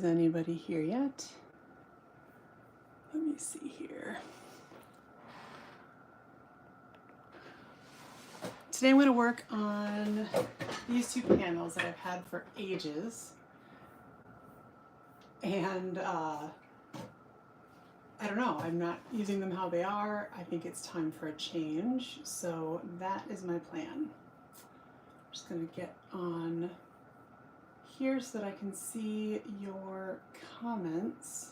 Is anybody here yet? Let me see here. Today I'm going to work on these two panels that I've had for ages. And I don't know, I'm not using them how they are. I think it's time for a change. So that is my plan. I'm just going to get on here so that I can see your comments.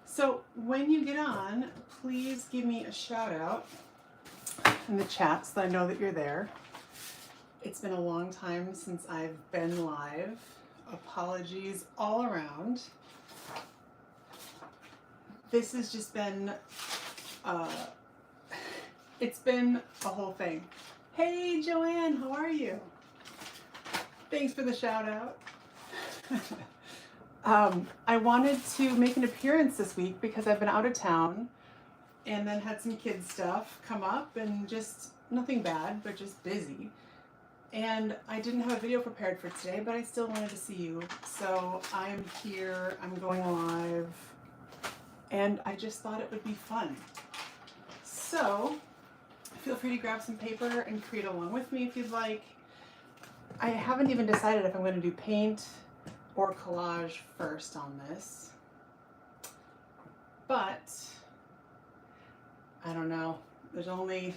So when you get on, please give me a shout out in the chat so that I know that you're there. It's been a long time since I've been live. Apologies all around. This has just been, it's been a whole thing. Hey Joanne, how are you? Thanks for the shout out. I wanted to make an appearance this week because I've been out of town and then had some kids stuff come up and just nothing bad, but just busy. And I didn't have a video prepared for today, but I still wanted to see you. So I'm here, I'm going live, and I just thought it would be fun. So feel free to grab some paper and create along with me if you'd like. I haven't even decided if I'm going to do paint or collage first on this, but I don't know. There's only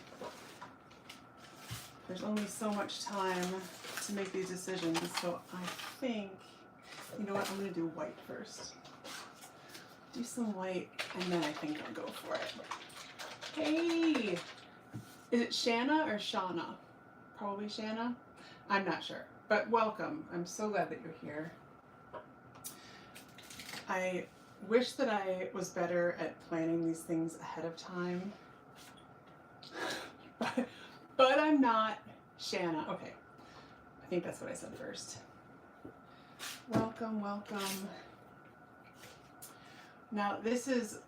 so much time to make these decisions, so I think, you know what, I'm going to do white first. Do some white, and then I think I'll go for it. Hey! Is it Shanna or Shauna? Probably Shanna? I'm not sure, but welcome. I'm so glad that you're here. I wish that I was better at planning these things ahead of time, but I'm not. Shanna, okay. I think that's what I said first. Welcome, welcome. Now this is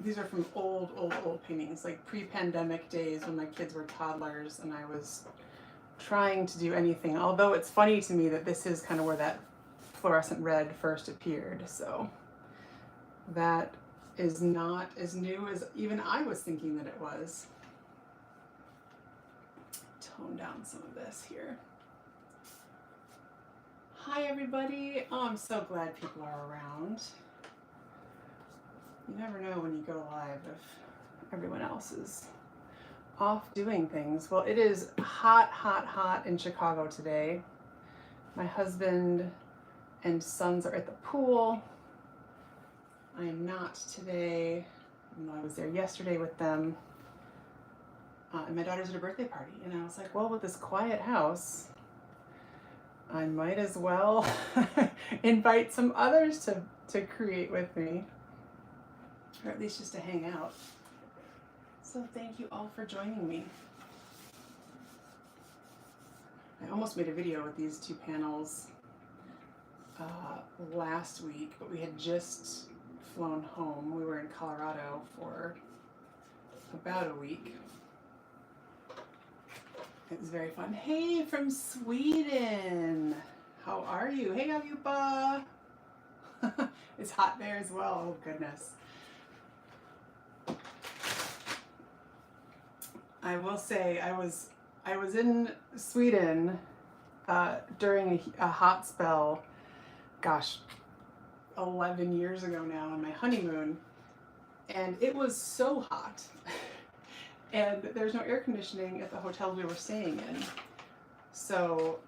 these are from old paintings, like pre-pandemic days when my kids were toddlers and I was trying to do anything. Although it's funny to me that this is kind of where that fluorescent red first appeared. So that is not as new as even I was thinking that it was. Tone down some of this here. Hi everybody. Oh, I'm so glad people are around. You never know when you go live if everyone else is off doing things. Well, it is hot, hot, hot in Chicago today. My husband and sons are at the pool. I am not today, even though I was there yesterday with them. And my daughter's at a birthday party, and I was like, well, with this quiet house, I might as well invite some others to create with me, or at least just to hang out. So thank you all for joining me. I almost made a video with these two panels last week, but we had just flown home. We were in Colorado for about a week. It was very fun. Hey, from Sweden. How are you? Hey, Avupa. It's hot there as well. Oh, goodness. I will say I was in Sweden during a hot spell, gosh, 11 years ago now on my honeymoon, and it was so hot. And there's no air conditioning at the hotel we were staying in. So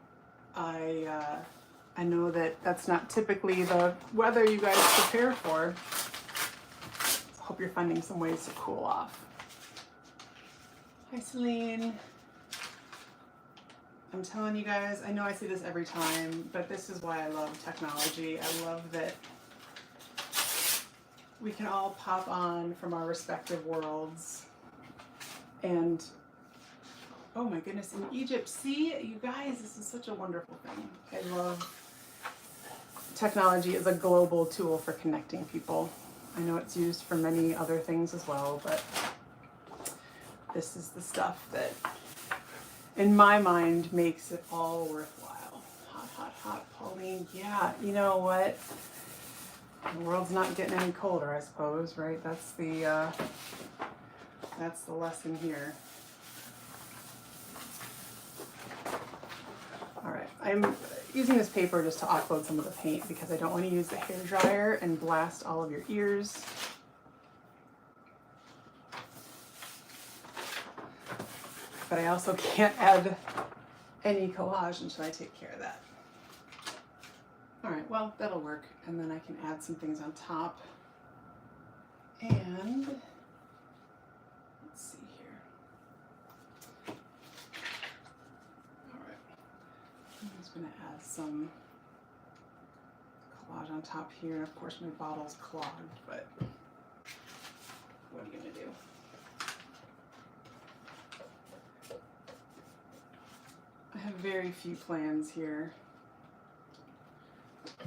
I know that that's not typically the weather you guys prepare for. So I hope you're finding some ways to cool off. Hi, Celine. I'm telling you guys, I know I say this every time, but this is why I love technology. I love that we can all pop on from our respective worlds. And oh my goodness, in Egypt, see, you guys, this is such a wonderful thing. I love technology as a global tool for connecting people. I know it's used for many other things as well, but this is the stuff that, in my mind, makes it all worthwhile. Hot, hot, hot Pauline, yeah, you know what? The world's not getting any colder, I suppose, right? That's the lesson here. All right, I'm using this paper just to offload some of the paint because I don't want to use the hairdryer and blast all of your ears. But I also can't add any collage until I take care of that. All right, well, that'll work. And then I can add some things on top. And let's see here. All right, I'm just gonna add some collage on top here. Of course, my bottle's clogged, but what are you gonna do? I have very few plans here,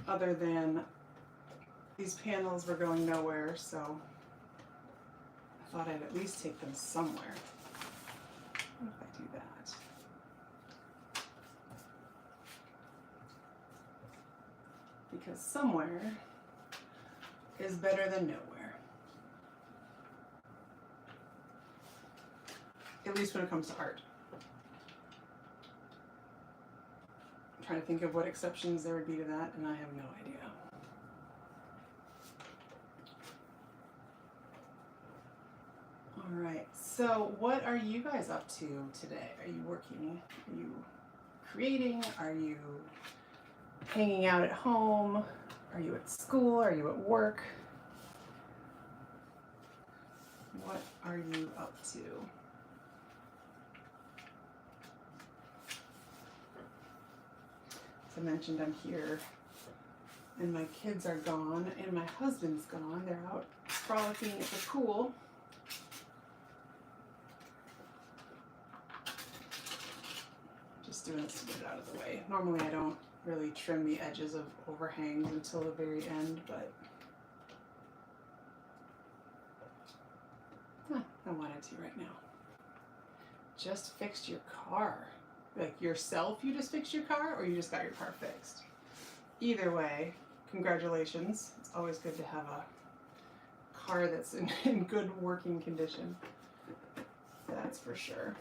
other than these panels were going nowhere, so I thought I'd at least take them somewhere. What if I do that? Because somewhere is better than nowhere. At least when it comes to art. I'm trying to think of what exceptions there would be to that, and I have no idea. All right, so what are you guys up to today? Are you working? Are you creating? Are you hanging out at home? Are you at school? Are you at work? What are you up to? As I mentioned, I'm here and my kids are gone and my husband's gone. They're out frolicking at the pool. Just doing this to get it out of the way. Normally I don't really trim the edges of overhangs until the very end, but I wanted to right now. Just fixed your car. Like yourself, you just fixed your car, or you just got your car fixed? Either way, congratulations. It's always good to have a car that's in good working condition. That's for sure.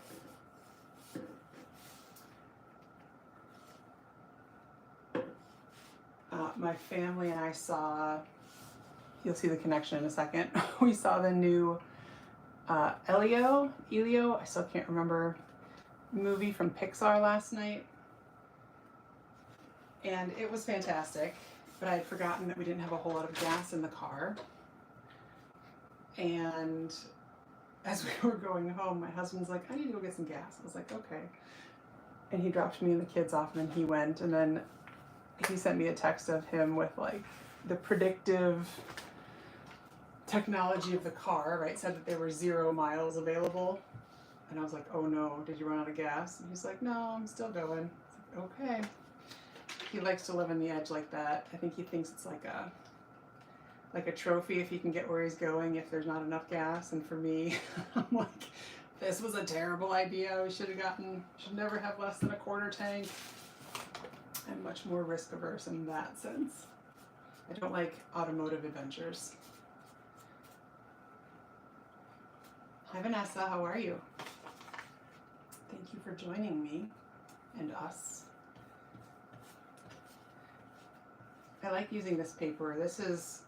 My family and I saw, you'll see the connection in a second, we saw the new Elio, I still can't remember, movie from Pixar last night. And it was fantastic, but I had forgotten that we didn't have a whole lot of gas in the car. And as we were going home, my husband's like, I need to go get some gas. I was like, okay. And he dropped me and the kids off, and then he went, and then he sent me a text of him with like the predictive technology of the car, right? Said that there were 0 miles available. And I was like, oh no, did you run out of gas? And he's like, no, I'm still going. I was like, okay. He likes to live on the edge like that. I think he thinks it's like a trophy if he can get where he's going if there's not enough gas. And for me, I'm like, this was a terrible idea. We should never have less than a quarter tank. I'm much more risk averse in that sense. I don't like automotive adventures. Hi Vanessa, how are you? Thank you for joining me and us. I like using this paper. This is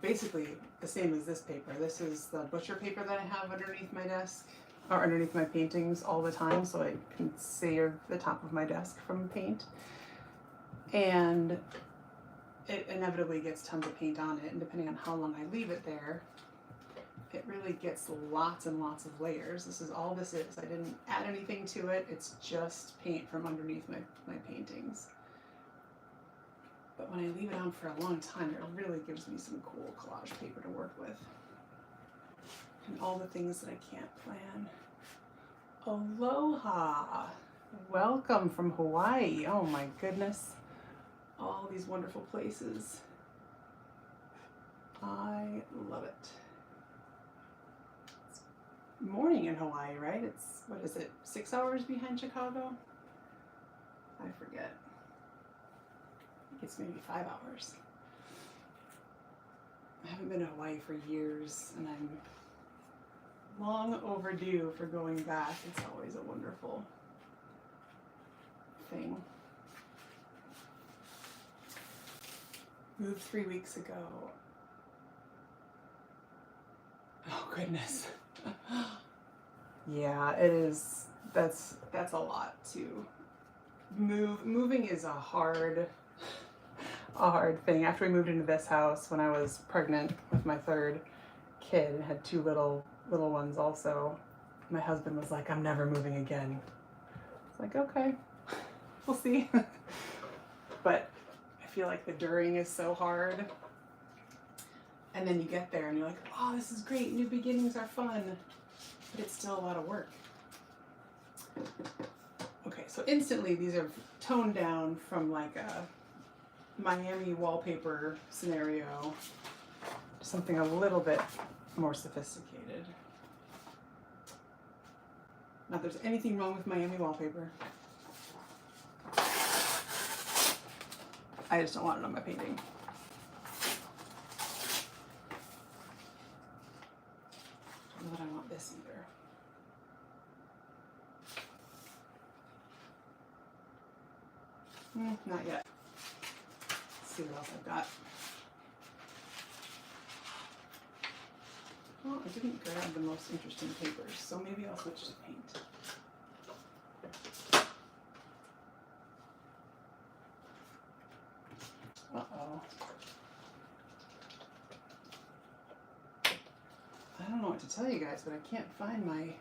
basically the same as this paper. This is the butcher paper that I have underneath my desk, or underneath my paintings all the time, so I can save the top of my desk from paint. And it inevitably gets tons of paint on it, and depending on how long I leave it there, it really gets lots and lots of layers. This is all this is. I didn't add anything to it. It's just paint from underneath my paintings. But when I leave it on for a long time, it really gives me some cool collage paper to work with. And all the things that I can't plan. Aloha! Welcome from Hawaii. Oh my goodness. All these wonderful places. I love it. It's morning in Hawaii, right? It's, what is it, 6 hours behind Chicago? I forget. it's maybe 5 hours. I haven't been to Hawaii for years, and I'm long overdue for going back. It's always a wonderful thing. Moved 3 weeks ago. Oh goodness. Yeah, it is. That's a lot to move. Moving is a hard thing. After we moved into this house when I was pregnant with my third kid and had 2 little ones also, my husband was like, "I'm never moving again." It's like, okay, we'll see. But I feel like the during is so hard. And then you get there and you're like, oh, this is great. New beginnings are fun. But it's still a lot of work. Okay, so instantly these are toned down from like a Miami wallpaper scenario to something a little bit more sophisticated. Not that there's anything wrong with Miami wallpaper. I just don't want it on my painting. Not that I want this either. Not yet. Let's see what else I've got. Well, I didn't grab the most interesting papers, so maybe I'll switch to paint. Uh-oh. I don't know what to tell you guys, but I can't find my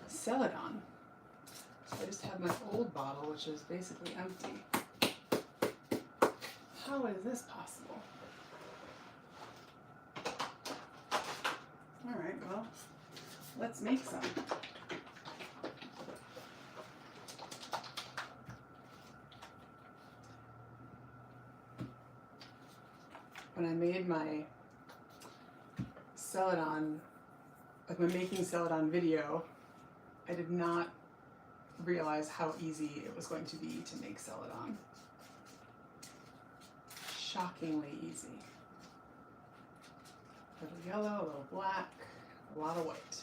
Celadon. So I just have my old bottle, which is basically empty. How is this possible? All right, well, let's make some. When I made my Celadon, like my making Celadon video, I did not realize how easy it was going to be to make Celadon. Shockingly easy. A little yellow, a little black, a lot of white.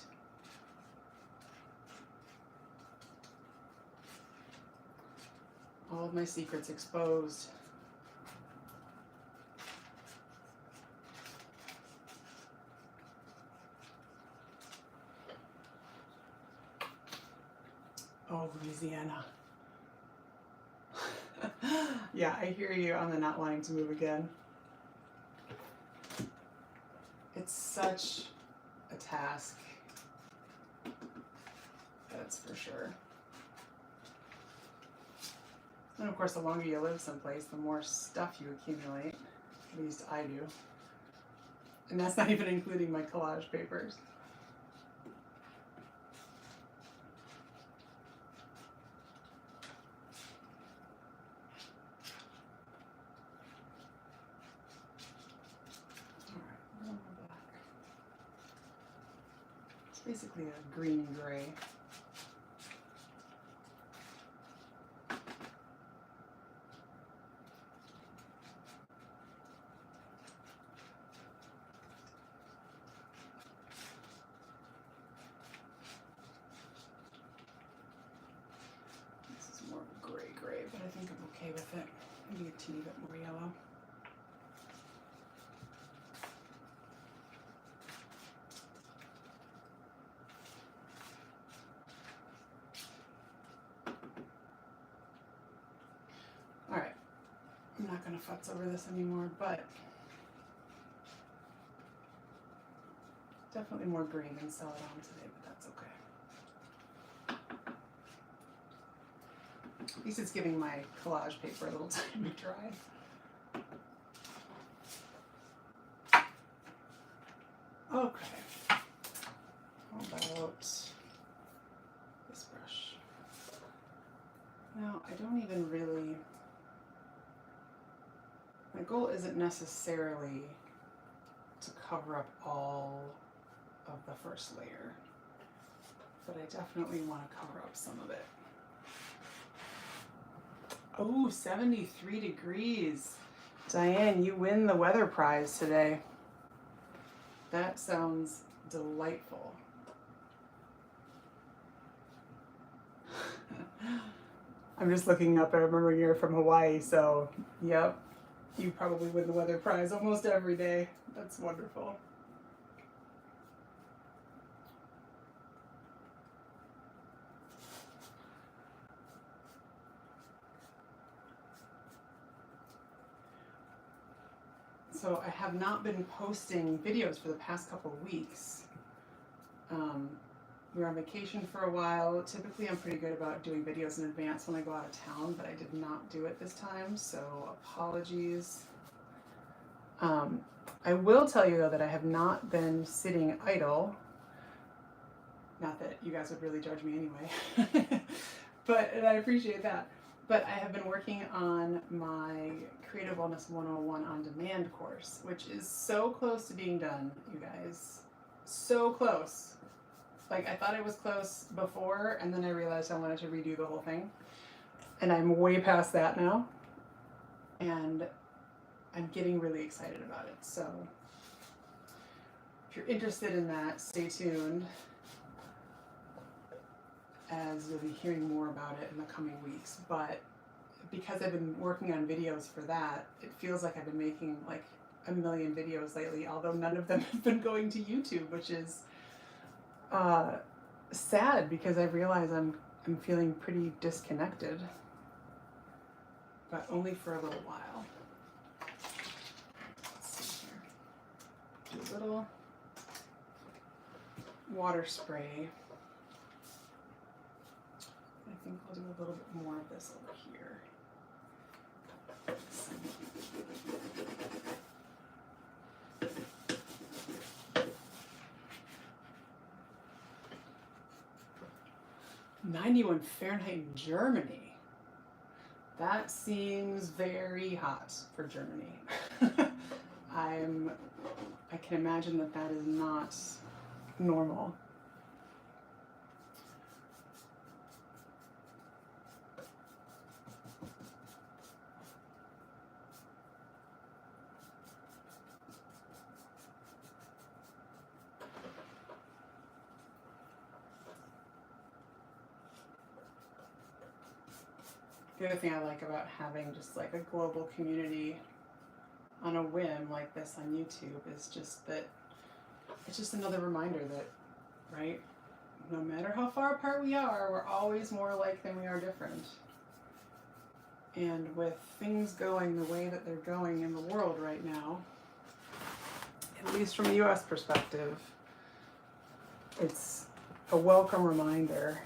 All of my secrets exposed. Oh, Louisiana. Yeah, I hear you on the not wanting to move again. It's such a task. That's for sure. And of course, the longer you live someplace, the more stuff you accumulate. At least I do. And that's not even including my collage papers. Basically a green gray. This is more of a gray, but I think I'm okay with it. Maybe a teeny bit more yellow. I'm not going to futz over this anymore, but definitely more green than Celadon today, but that's okay. At least it's giving my collage paper a little time to dry. Okay. How about this brush? Now, I don't even really... My goal isn't necessarily to cover up all of the first layer, but I definitely want to cover up some of it. Oh, 73 degrees. Diane, you win the weather prize today. That sounds delightful. I'm just looking up. I remember you're from Hawaii, so yep, you probably win the weather prize almost every day. That's wonderful. So I have not been posting videos for the past couple of weeks. We were on vacation for a while. Typically I'm pretty good about doing videos in advance when I go out of town, but I did not do it this time, so apologies. I will tell you though that I have not been sitting idle. Not that you guys would really judge me anyway, and I appreciate that. But I have been working on my Creative Wellness 101 on Demand course, which is so close to being done, you guys. So close. Like, I thought it was close before, and then I realized I wanted to redo the whole thing. And I'm way past that now. And I'm getting really excited about it. So if you're interested in that, stay tuned, as you'll be hearing more about it in the coming weeks. But because I've been working on videos for that, it feels like I've been making like a million videos lately, although none of them have been going to YouTube, which is sad, because I realize I'm feeling pretty disconnected, but only for a little while. Let's see here. Do a little water spray. I think I'll do a little bit more of this over here. Let's see. 91 Fahrenheit in Germany. That seems very hot for Germany. I can imagine that that is not normal. The other thing I like about having just like a global community on a whim like this on YouTube is just that it's just another reminder that, right, no matter how far apart we are, we're always more alike than we are different. And with things going the way that they're going in the world right now, at least from a US perspective, it's a welcome reminder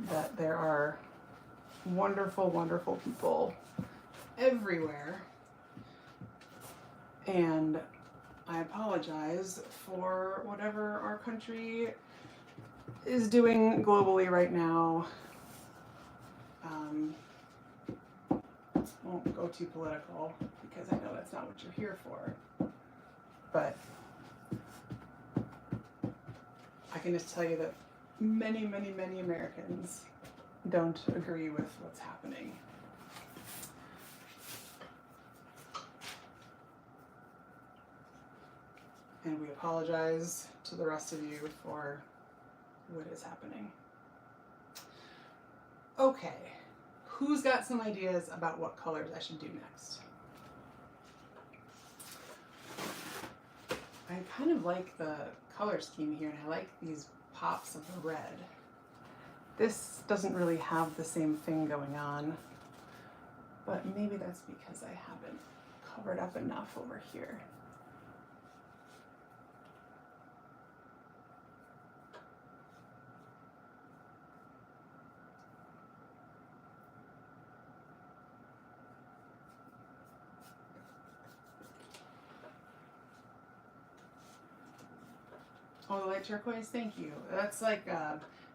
that there are wonderful, wonderful people everywhere. And I apologize for whatever our country is doing globally right now. Won't go too political because I know that's not what you're here for. But I can just tell you that many, many, many Americans don't agree with what's happening. And we apologize to the rest of you for what is happening. Okay, who's got some ideas about what colors I should do next? I kind of like the color scheme here, and I like these pops of the red. This doesn't really have the same thing going on, but maybe that's because I haven't covered up enough over here. Oh, the light turquoise, thank you. That's like,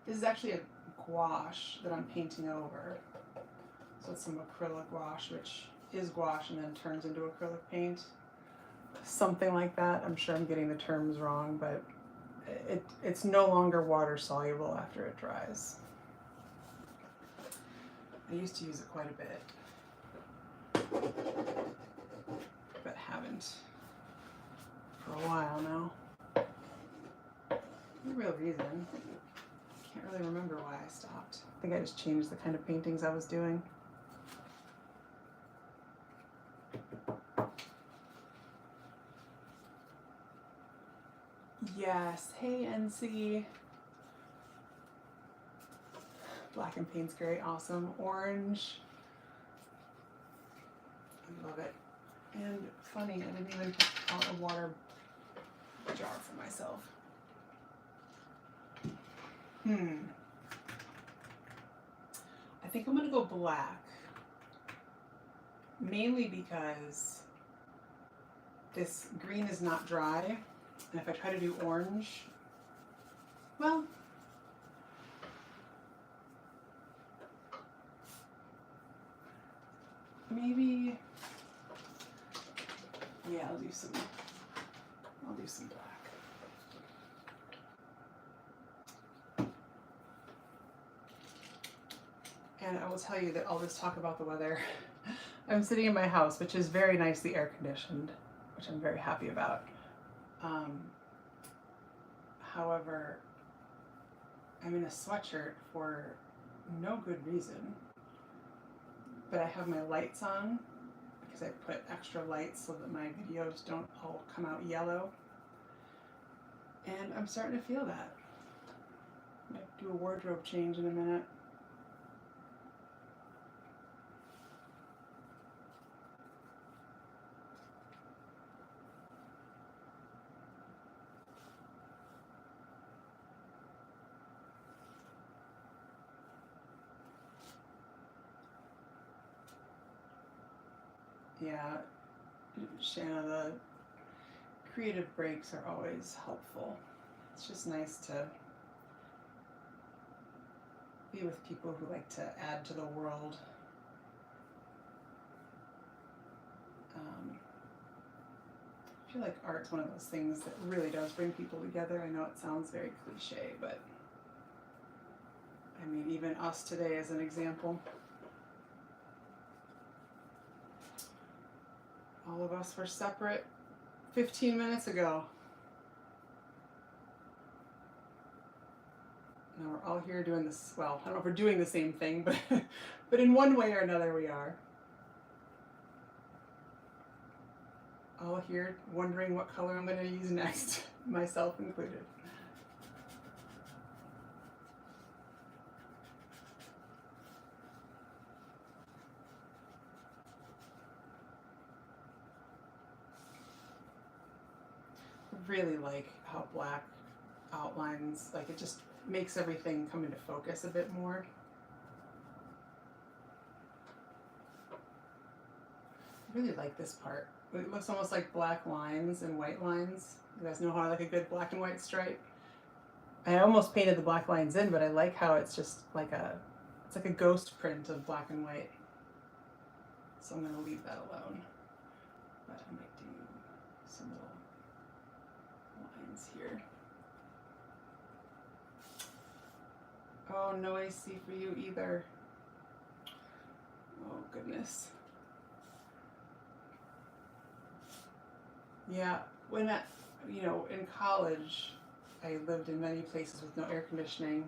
this is actually a gouache that I'm painting over. So it's some acrylic gouache, which is gouache and then turns into acrylic paint. Something like that. I'm sure I'm getting the terms wrong, but it's no longer water soluble after it dries. I used to use it quite a bit, but haven't for a while now. No real reason. Can't really remember why I stopped. I think I just changed the kind of paintings I was doing. Yes, hey NC. Black and paint's great, awesome. Orange, I love it. And funny, I didn't even put out a water jar for myself. I think I'm gonna go black, mainly because this green is not dry, and if I try to do orange, well, maybe, yeah, I'll do some black. And I will tell you that I'll just talk about the weather. I'm sitting in my house, which is very nicely air conditioned, which I'm very happy about. However, I'm in a sweatshirt for no good reason, but I have my lights on because I put extra lights so that my videos don't all come out yellow. And I'm starting to feel that. I might do a wardrobe change in a minute. Yeah, Shanna, the creative breaks are always helpful. It's just nice to be with people who like to add to the world. I feel like art's one of those things that really does bring people together. I know it sounds very cliche, but I mean, even us today as an example. All of us were separate 15 minutes ago. Now we're all here doing this, well, I don't know if we're doing the same thing, but, but in one way or another we are. All here wondering what color I'm going to use next, myself included. Really like how black outlines, like it just makes everything come into focus a bit more. I really like this part. It looks almost like black lines and white lines. You guys know how I like a good black and white stripe? I almost painted the black lines in, but I like how it's just like it's like a ghost print of black and white. So I'm going to leave that alone. But I might do some little lines here. Oh, no AC for you either. Oh, goodness. Yeah, when in college, I lived in many places with no air conditioning,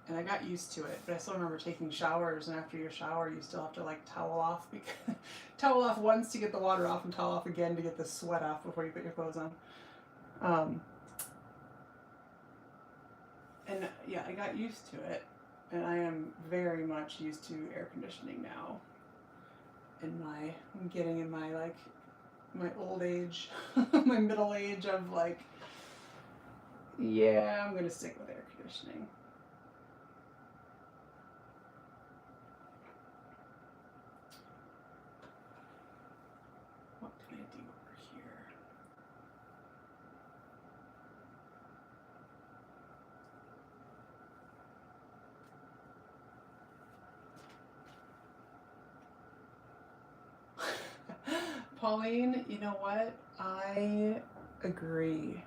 and I got used to it, but I still remember taking showers, and after your shower, you still have to like towel off, because towel off once to get the water off, and towel off again to get the sweat off before you put your clothes on. And yeah, I got used to it, and I am very much used to air conditioning now. I'm getting in my my old age, my middle age of like, yeah, I'm gonna stick with air conditioning. What can I do over here? Pauline, you know what? I agree.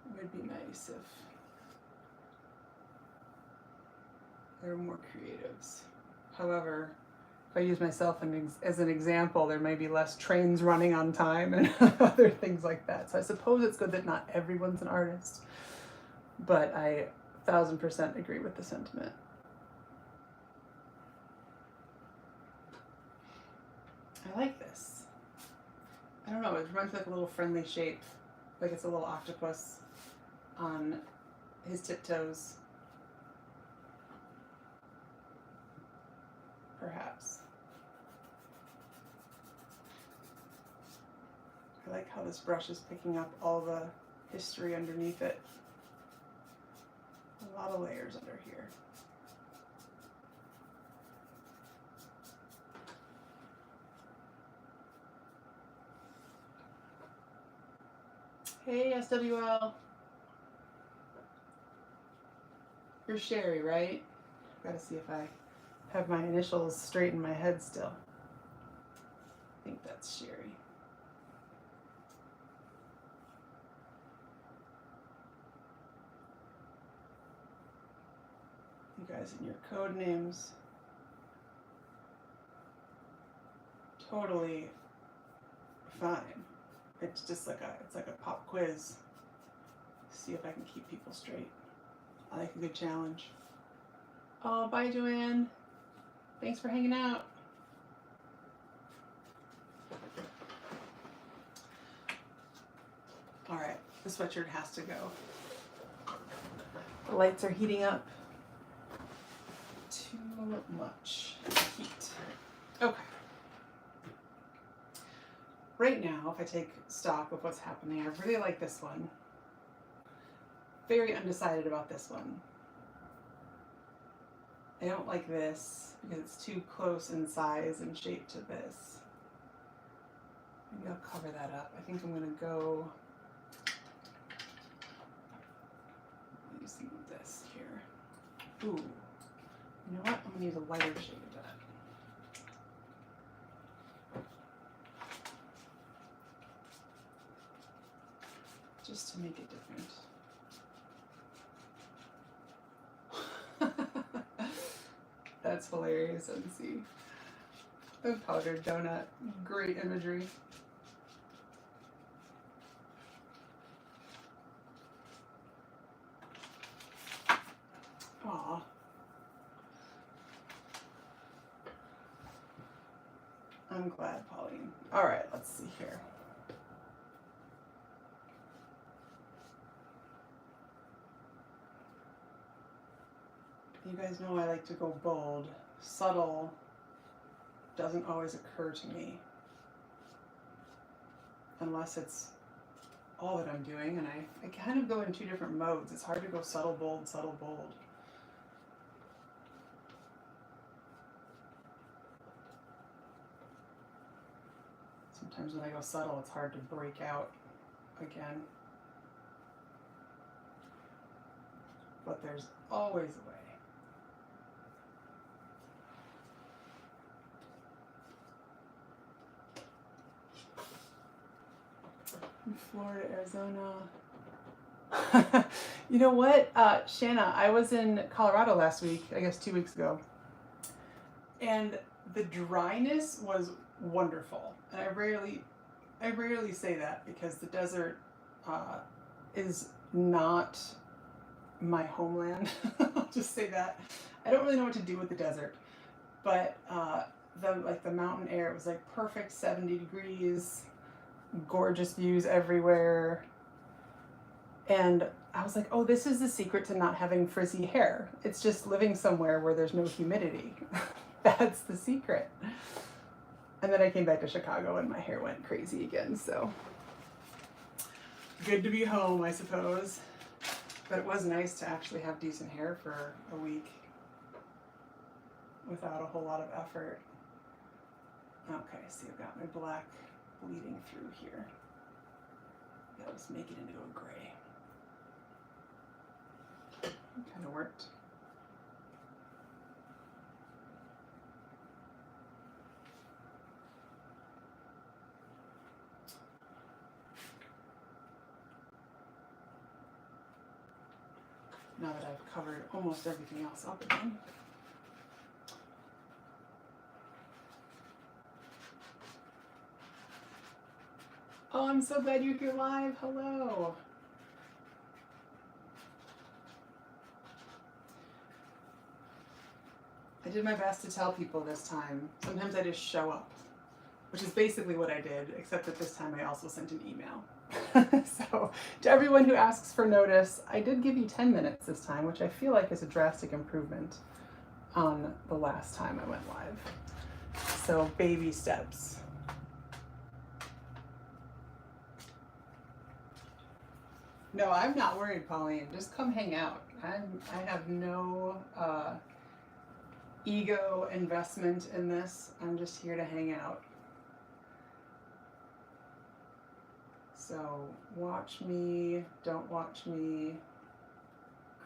It would be nice if There are more creatives. However, if I use myself as an example, there may be less trains running on time and other things like that. So I suppose it's good that not everyone's an artist, but I 1000% agree with the sentiment. I like this. I don't know, it reminds me of like a little friendly shape, like it's a little octopus on his tiptoes. Perhaps. I like how this brush is picking up all the history underneath it. A lot of layers under here. Hey, SWL. You're Sherry, right? Gotta see if I have my initials straight in my head still. I think that's Sherry. You guys and your code names. Totally fine. It's just like a pop quiz. See if I can keep people straight. I like a good challenge. Oh, bye, Joanne. Thanks for hanging out. All right, the sweatshirt has to go. The lights are heating up. Too much heat. Okay. Right now, if I take stock of what's happening, I really like this one. Very undecided about this one. I don't like this because it's too close in size and shape to this. Maybe I'll cover that up. I think I'm going to go using this here. Ooh, you know what? I'm going to use a lighter shade of that. Just to make it different. That's hilarious, NC. A powdered donut. Great imagery. Aw. I'm glad, Pauline. All right, let's see here. You guys know I like to go bold. Subtle doesn't always occur to me unless it's all that I'm doing, and I kind of go in two different modes. It's hard to go subtle, bold, subtle, bold. Sometimes when I go subtle, it's hard to break out again. But there's always a way. Florida, Arizona. You know what, Shanna, I was in Colorado last week, I guess 2 weeks ago, and the dryness was wonderful. And I rarely say that because the desert is not my homeland. I'll just say that. I don't really know what to do with the desert, but the mountain air, it was like perfect 70 degrees. Gorgeous views everywhere, and I was like, oh, this is the secret to not having frizzy hair. It's just living somewhere where there's no humidity. That's the secret. And then I came back to Chicago and my hair went crazy again, so good to be home, I suppose. But it was nice to actually have decent hair for a week without a whole lot of effort. Okay, see, I've got my black bleeding through here. I'll just make it into a gray. Kind of worked. Now that I've covered almost everything else up again. Oh, I'm so glad you're here live. Hello. I did my best to tell people this time. Sometimes I just show up, which is basically what I did, except that this time I also sent an email. So to everyone who asks for notice, I did give you 10 minutes this time, which I feel like is a drastic improvement on the last time I went live. So baby steps. No, I'm not worried, Pauline. Just come hang out. I have no ego investment in this. I'm just here to hang out. So watch me, don't watch me,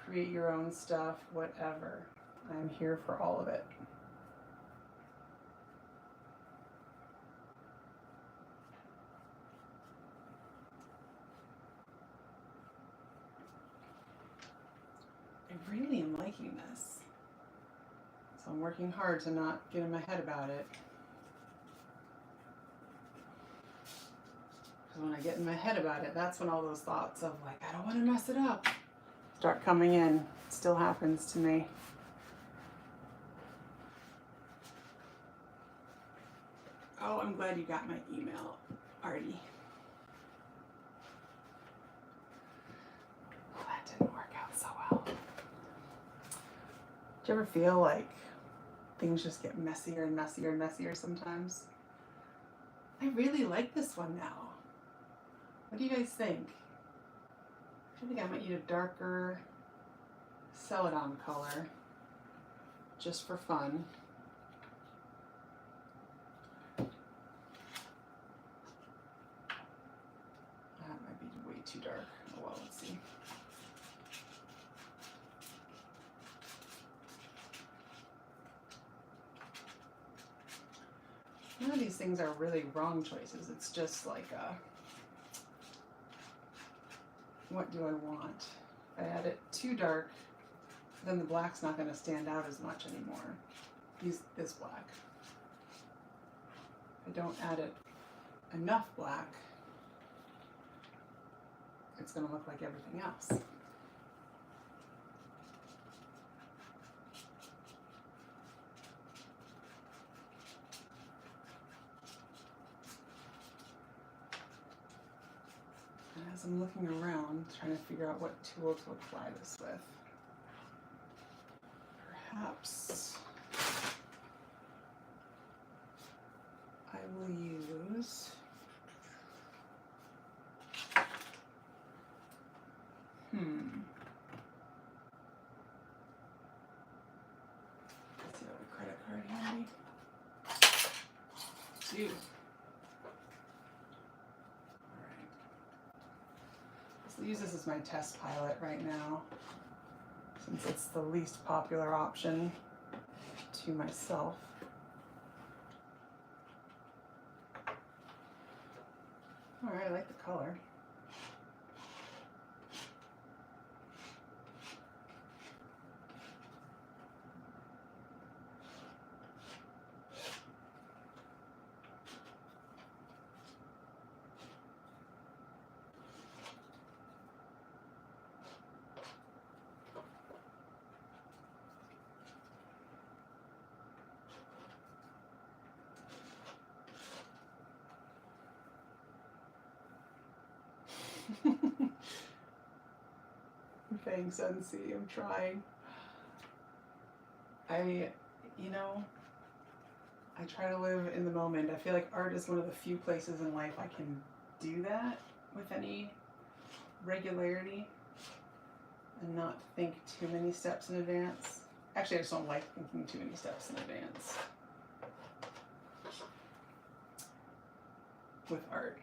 create your own stuff, whatever. I'm here for all of it. I really am liking this. So I'm working hard to not get in my head about it. Because when I get in my head about it, that's when all those thoughts of like, I don't want to mess it up, start coming in. It still happens to me. Oh, I'm glad you got my email, Artie. Oh, that didn't work out so well. Do you ever feel like things just get messier and messier and messier sometimes? I really like this one now. What do you guys think? I think I might need a darker celadon color just for fun. That might be way too dark. Oh well, let's see. None of these things are really wrong choices. It's just like what do I want? If I add it too dark, then the black's not going to stand out as much anymore. Use this black. If I don't add it enough black, it's going to look like everything else. As I'm looking around, trying to figure out what tool to apply this with. Perhaps I will use let's see, I have a credit card handy. Dude. I'll use this as my test pilot right now, since it's the least popular option to myself. All right, I like the color. Fang Sunsea, I'm trying. I try to live in the moment. I feel like art is one of the few places in life I can do that with any regularity and not think too many steps in advance. Actually, I just don't like thinking too many steps in advance with art.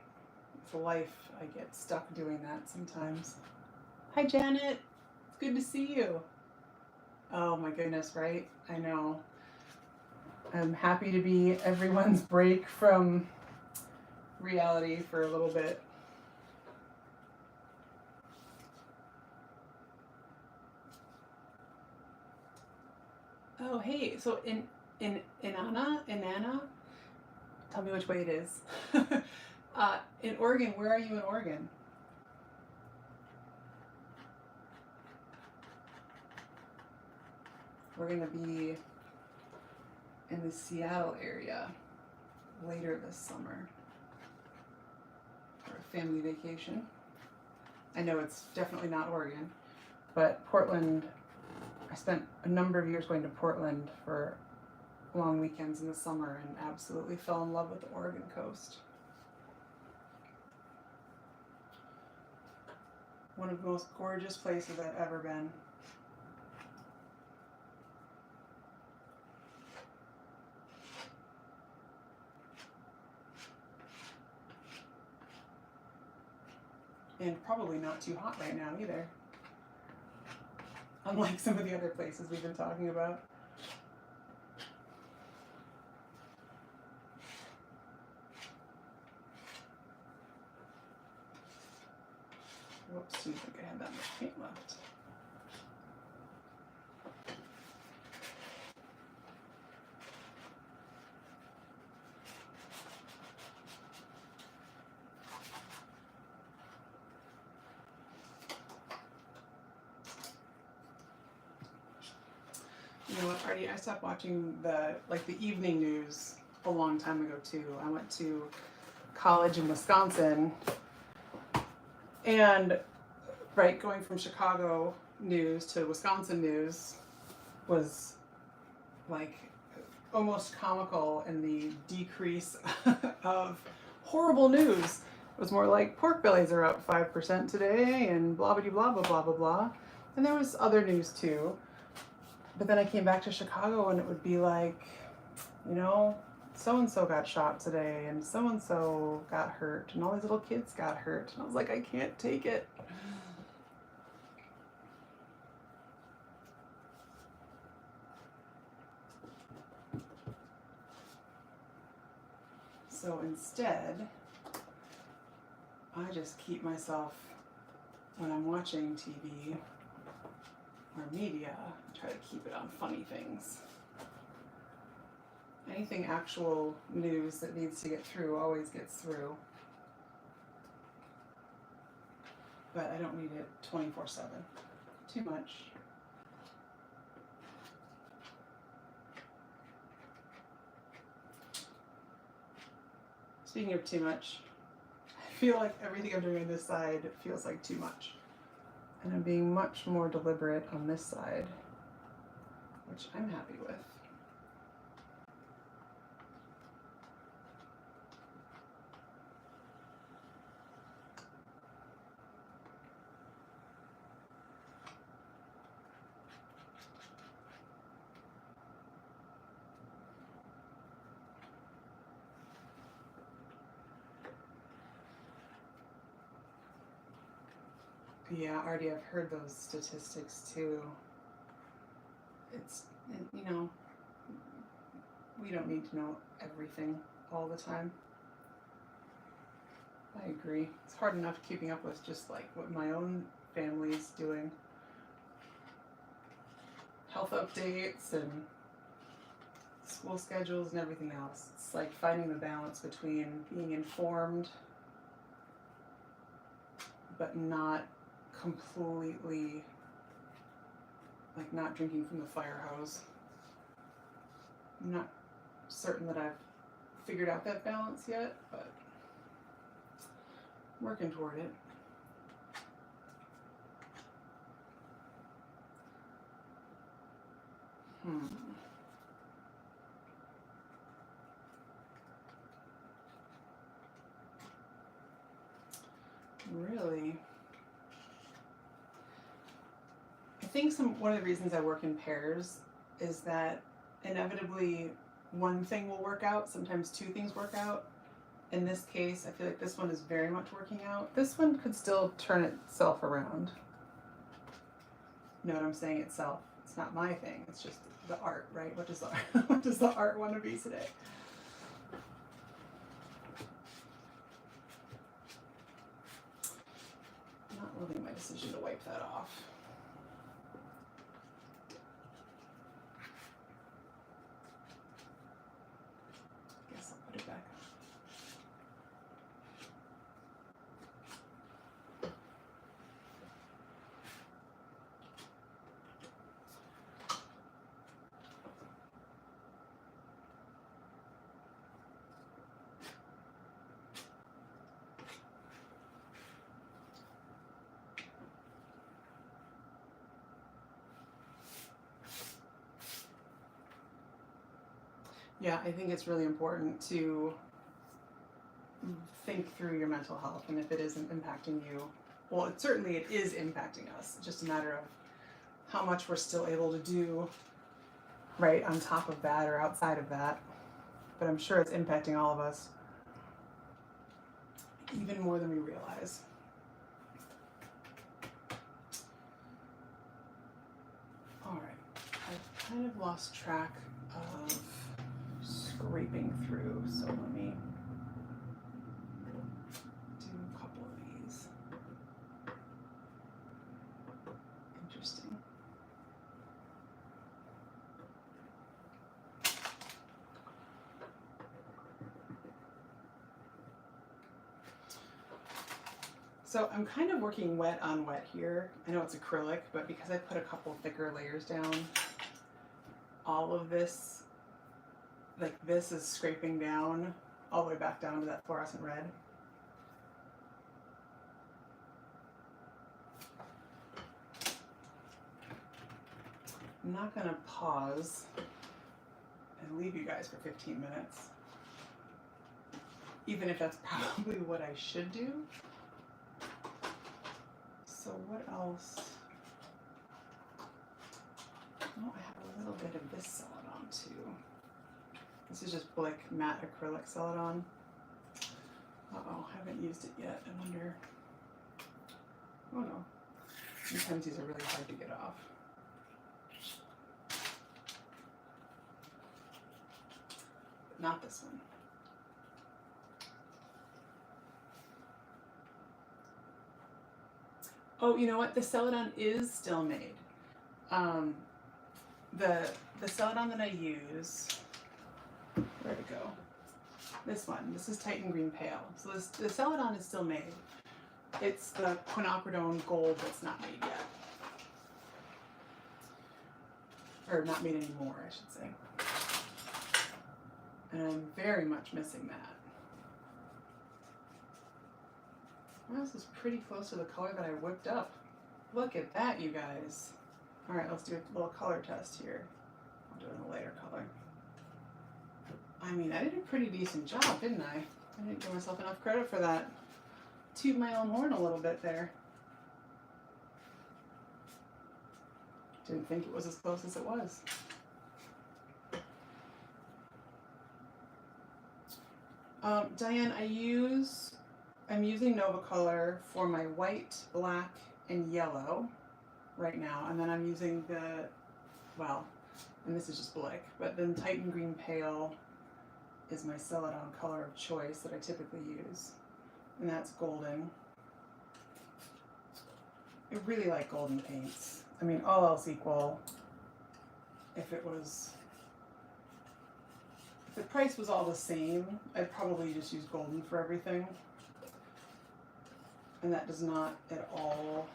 With life, I get stuck doing that sometimes. Hi, Janet. It's good to see you. Oh my goodness, right? I know. I'm happy to be everyone's break from reality for a little bit. Oh, hey, so Inanna, tell me which way it is. In Oregon, where are you in Oregon? We're going to be in the Seattle area later this summer for a family vacation. I know it's definitely not Oregon, but Portland, I spent a number of years going to Portland for long weekends in the summer and absolutely fell in love with the Oregon coast. One of the most gorgeous places I've ever been. And probably not too hot right now either. Unlike some of the other places we've been talking about. Whoops, I think I had that much paint left. You know what, Artie, I stopped watching the evening news a long time ago too. I went to college in Wisconsin, and going from Chicago news to Wisconsin news was like almost comical in the decrease of horrible news. It was more like pork bellies are up 5% today and blah blah blah blah blah blah blah. And there was other news too. But then I came back to Chicago and it would be like, you know, so-and-so got shot today and so-and-so got hurt and all these little kids got hurt. And I was like, I can't take it. So instead, I just keep myself, when I'm watching TV or media, try to keep it on funny things. Anything actual news that needs to get through always gets through. But I don't need it 24/7. Too much. Speaking of too much, I feel like everything I'm doing on this side feels like too much. And I'm being much more deliberate on this side, which I'm happy with. Yeah, Artie, I've heard those statistics too. It's, you know, we don't need to know everything all the time. I agree. It's hard enough keeping up with just like what my own family's doing. Health updates and school schedules and everything else. It's like finding the balance between being informed but not completely, like, not drinking from the fire hose. I'm not certain that I've figured out that balance yet, but I'm working toward it. Really? I think one of the reasons I work in pairs is that inevitably one thing will work out, sometimes two things work out. In this case, I feel like this one is very much working out. This one could still turn itself around. You know what I'm saying? Itself. It's not my thing. It's just the art, right? What does the art want to be today? I'm not loving my decision to wipe that off. Guess I'll put it back. Yeah, I think it's really important to think through your mental health, and if it isn't impacting you, well, it is impacting us. It's just a matter of how much we're still able to do right on top of that or outside of that. But I'm sure it's impacting all of us even more than we realize. All right, I've kind of lost track of scraping through, so let me do a couple of these. Interesting. So I'm kind of working wet on wet here. I know it's acrylic, but because I put a couple thicker layers down, all of this, like this is scraping down all the way back down to that fluorescent red. I'm not gonna pause and leave you guys for 15 minutes, even if that's probably what I should do. So what else? Oh, I have a little bit of this Celadon too. This is just Blick matte acrylic Celadon. Uh-oh, haven't used it yet. I wonder. Oh no. Sometimes these are really hard to get off. But not this one. Oh, you know what? The Celadon is still made. The Celadon that I use, where'd it go? This one. This is Titan Green Pale. So the Celadon is still made. It's the quinacridone gold that's not made yet. Or not made anymore, I should say. And I'm very much missing that. Well, this is pretty close to the color that I whipped up. Look at that, you guys. All right, let's do a little color test here. I'll do it in a lighter color. I mean, I did a pretty decent job, didn't I? I didn't give myself enough credit for that. Toot my own horn a little bit there. Didn't think it was as close as it was. Diane, I'm using Nova Color for my white, black, and yellow right now, and then I'm using and this is just Blick, but then Titan Green Pale is my Celadon color of choice that I typically use, and that's golden. I really like golden paints. I mean, all else equal, if the price was all the same, I'd probably just use golden for everything. And that does not at all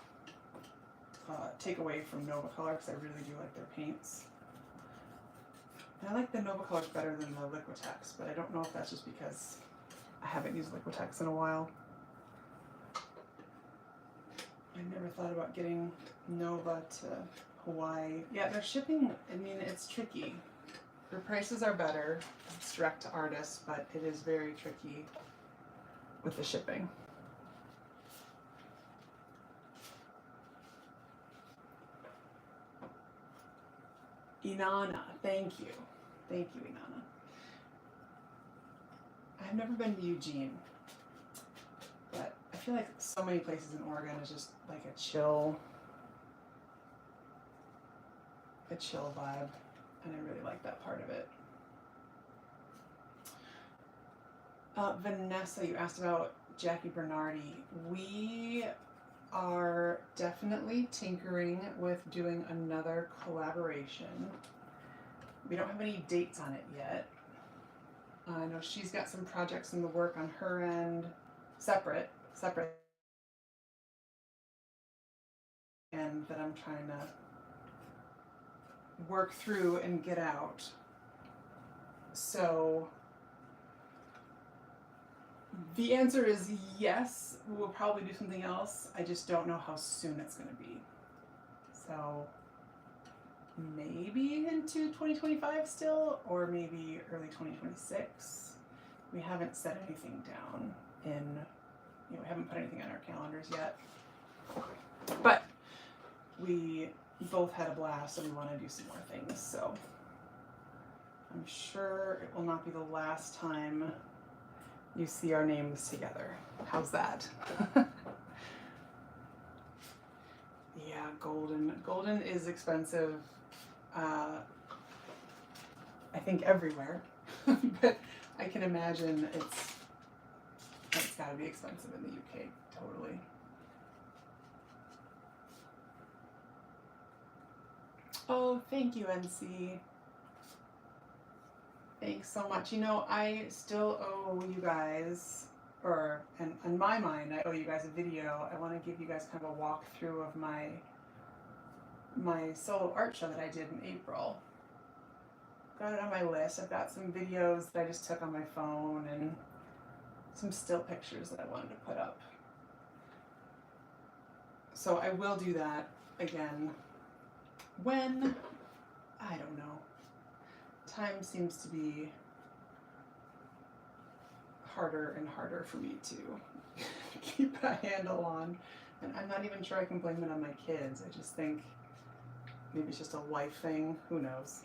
take away from Nova Color, because I really do like their paints. And I like the Nova Colors better than the Liquitex, but I don't know if that's just because I haven't used Liquitex in a while. I never thought about getting Nova to Hawaii. Yeah, their shipping, I mean, it's tricky. Their prices are better. It's direct to artists, but it is very tricky with the shipping. Inanna, thank you. Thank you, Inanna. I've never been to Eugene, but I feel like so many places in Oregon is just like a chill vibe, and I really like that part of it. Vanessa, you asked about Jackie Bernardi. We are definitely tinkering with doing another collaboration. We don't have any dates on it yet. I know she's got some projects in the work on her end, separate, and that I'm trying to work through and get out. So the answer is yes, we'll probably do something else. I just don't know how soon it's going to be. So maybe into 2025 still, or maybe early 2026. We haven't set anything down in, we haven't put anything on our calendars yet. But we both had a blast and we want to do some more things, so I'm sure it will not be the last time you see our names together. How's that? Yeah, golden. Golden is expensive, I think everywhere, but I can imagine it's gotta be expensive in the UK, totally. Oh, thank you, NC. Thanks so much. You know, I still owe you guys, or in my mind, I owe you guys a video. I want to give you guys kind of a walkthrough of my solo art show that I did in April. Got it on my list. I've got some videos that I just took on my phone and some still pictures that I wanted to put up. So I will do that again. When? I don't know. Time seems to be harder and harder for me to keep a handle on. And I'm not even sure I can blame it on my kids. I just think maybe it's just a life thing. Who knows?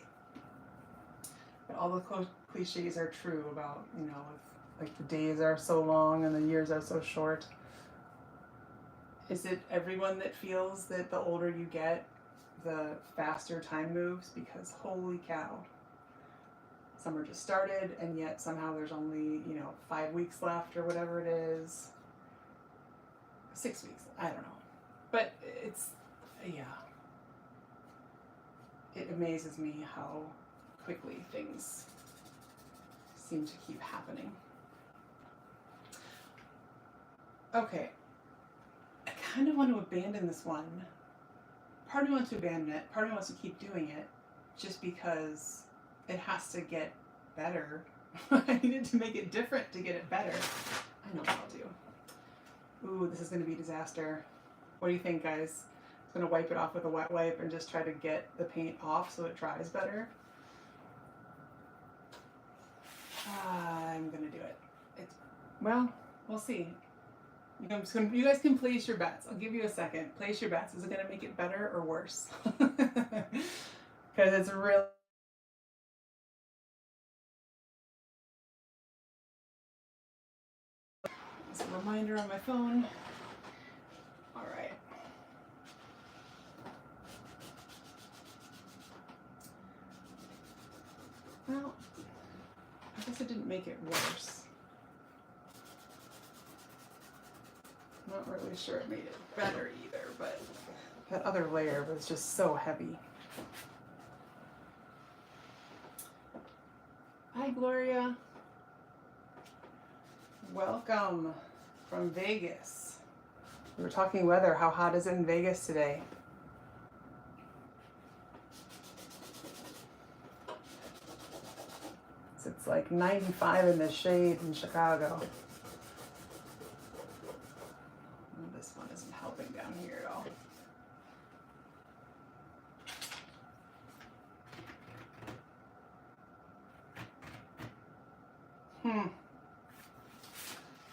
But all the cliches are true about, you know, if, like, the days are so long and the years are so short. Is it everyone that feels that the older you get, the faster time moves? Because holy cow. Summer just started, and yet somehow there's only, 5 weeks left or whatever it is. 6 weeks, I don't know. But yeah. It amazes me how quickly things seem to keep happening. Okay. I kind of want to abandon this one. Part of me wants to abandon it, part of me wants to keep doing it, just because it has to get better. I needed to make it different to get it better. I know what I'll do. Ooh, this is going to be a disaster. What do you think, guys? I'm going to wipe it off with a wet wipe and just try to get the paint off so it dries better. I'm going to do it. Well, we'll see. You guys can place your bets. I'll give you a second. Place your bets. Is it going to make it better or worse? Because it's really... It's a reminder on my phone. All right. Well, I guess it didn't make it worse. Not really sure it made it better either, but that other layer was just so heavy. Hi, Gloria. Welcome from Vegas. We were talking weather. How hot is it in Vegas today? It's like 95 in the shade in Chicago. This one isn't helping down here at all.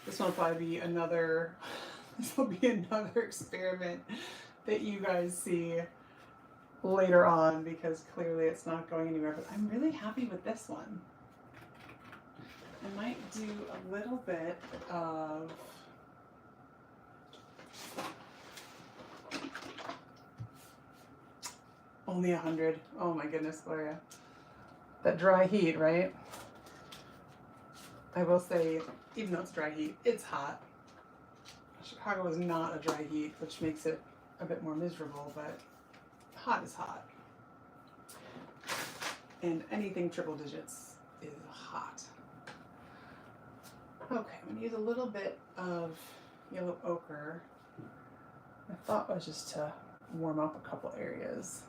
This one will probably be another, this will be another experiment that you guys see later on, because clearly it's not going anywhere, but I'm really happy with this one. I might do a little bit of only 100. Oh my goodness, Gloria. That dry heat, right? I will say, even though it's dry heat, it's hot. Chicago is not a dry heat, which makes it a bit more miserable, but hot is hot. And anything triple digits is hot. Okay, I'm gonna use a little bit of yellow ochre. My thought was just to warm up a couple areas.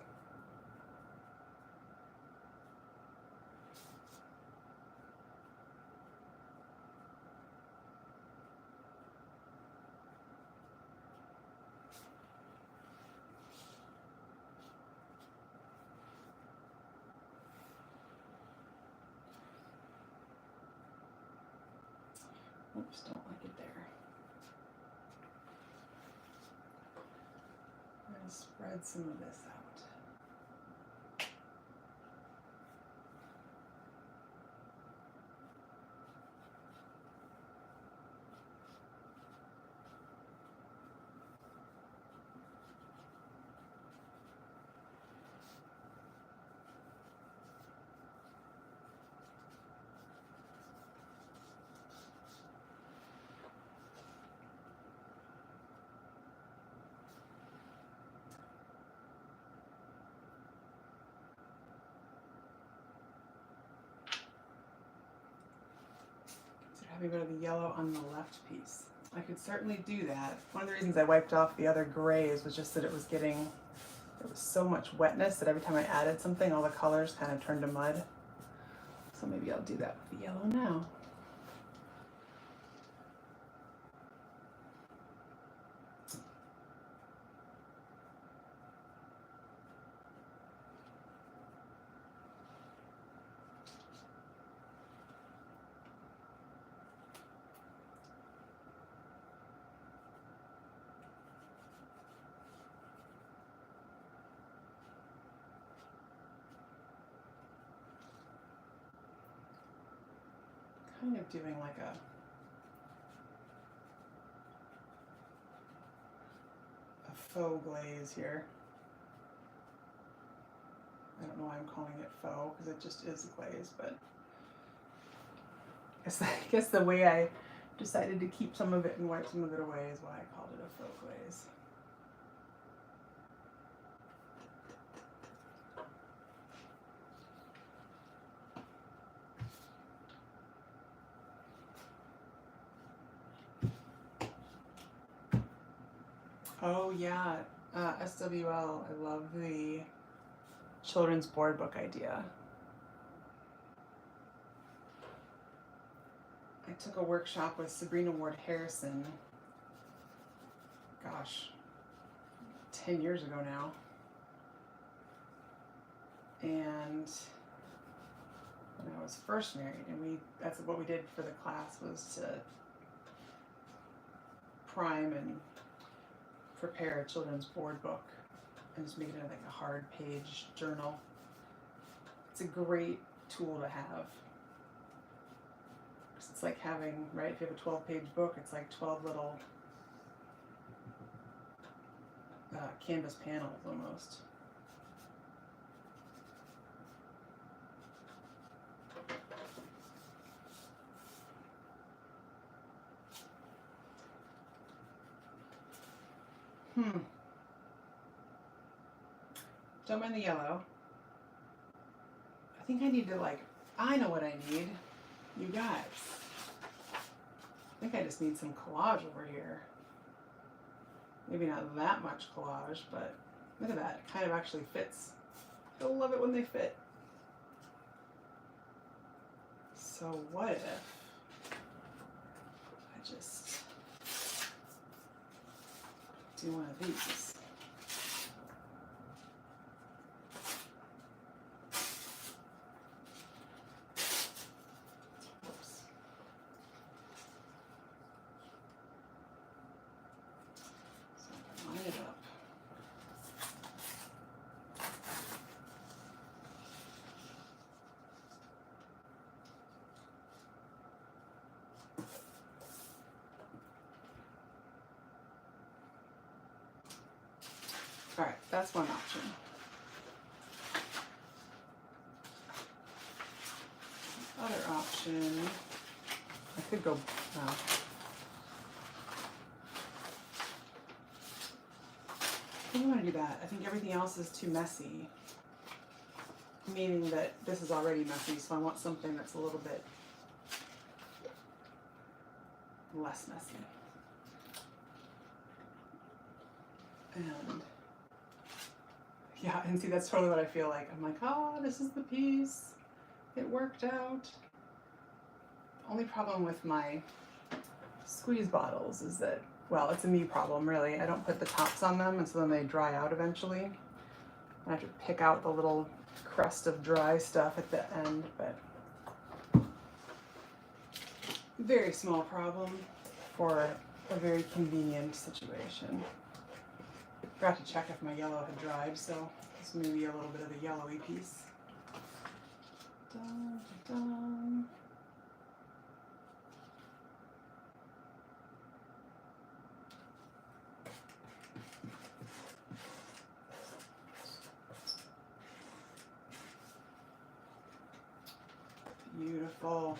Oops, don't like it there. I'm going to spread some of this out. Having a bit of the yellow on the left piece. I could certainly do that. One of the reasons I wiped off the other grays was just that it was so much wetness that every time I added something, all the colors kind of turned to mud. So maybe I'll do that with the yellow now. Kind of doing like a faux glaze here. I don't know why I'm calling it faux, because it just is glaze, but I guess the way I decided to keep some of it and wipe some of it away is why I called it a faux glaze. Oh yeah, SWL, I love the children's board book idea. I took a workshop with Sabrina Ward Harrison, gosh, 10 years ago now. And when I was first married, and that's what we did for the class, was to prime and prepare a children's board book and just make it like a hard page journal. It's a great tool to have. It's like having, right, if you have a 12-page book, it's like 12 little canvas panels almost. Don't mind the yellow. I think I need to I know what I need. You guys. I think I just need some collage over here. Maybe not that much collage, but look at that. It kind of actually fits. I love it when they fit. So what if I just do one of these? All right, that's one option. Other option, I could go, I think I want to do that. I think everything else is too messy, meaning that this is already messy, so I want something that's a little bit less messy. And yeah, and see, that's totally what I feel like. I'm like, oh, this is the piece. It worked out. The only problem with my squeeze bottles is that, well, it's a me problem, really. I don't put the tops on them, and so then they dry out eventually. I have to pick out the little crust of dry stuff at the end, but very small problem for a very convenient situation. Forgot to check if my yellow had dried, so this may be a little bit of a yellowy piece. Dun, dun, dun. Beautiful.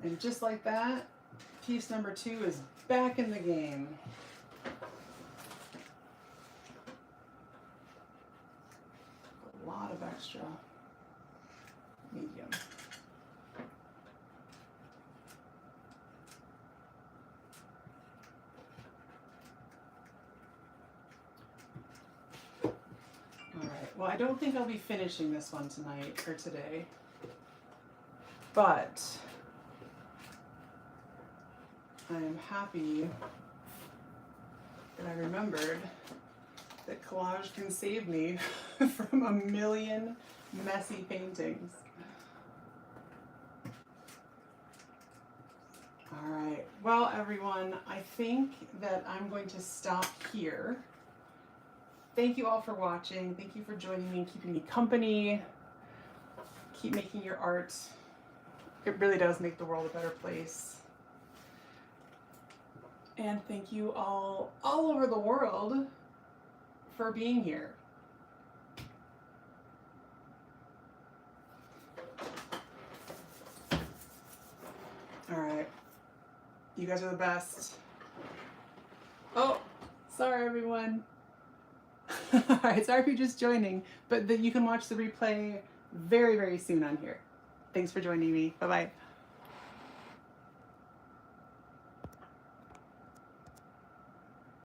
And just like that, piece number 2 is back in the game. A lot of extra medium. All right, well, I don't think I'll be finishing this one tonight or today, but I am happy that I remembered that collage can save me from a million messy paintings. All right, well everyone, I think that I'm going to stop here. Thank you all for watching. Thank you for joining me and keeping me company. Keep making your art. It really does make the world a better place. And thank you all over the world for being here. All right, you guys are the best. Oh, sorry everyone. All right, sorry if you're just joining, but you can watch the replay very, very soon on here. Thanks for joining me. Bye-bye.